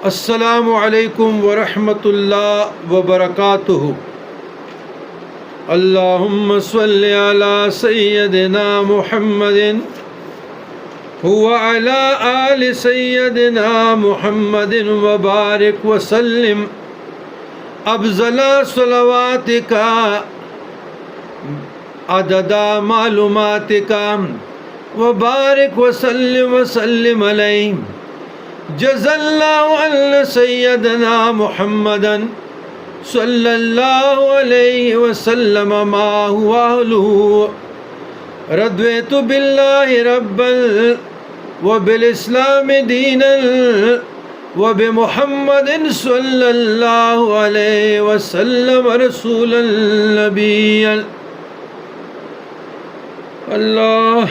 अस्सलामु अलैकुम वरहमतुल्लाह वबरकातुहु। अल्लाहुम्मा सल्लि अला सय्यदिना मुहम्मदिन हुवा अला आलि सय्यदिना मुहम्मदिन व बारिक व सल्लिम अफ़ज़ला सलवातिका अददा मालूमातिका व बारिक व सल्लिम अलैहि। जज़ल्लाहु अन सय्यदना मुहम्मदन सल्लल्लाहु अलैहि वसल्लम मा हुवा अहलुहु। रद्वैतु बिल्लाहि रब्बन व बिल इस्लामि दीनन व बि मुहम्मदिन सल्लल्लाहु अलैहि वसल्लम रसूलन नबिय्यन। अल्लाह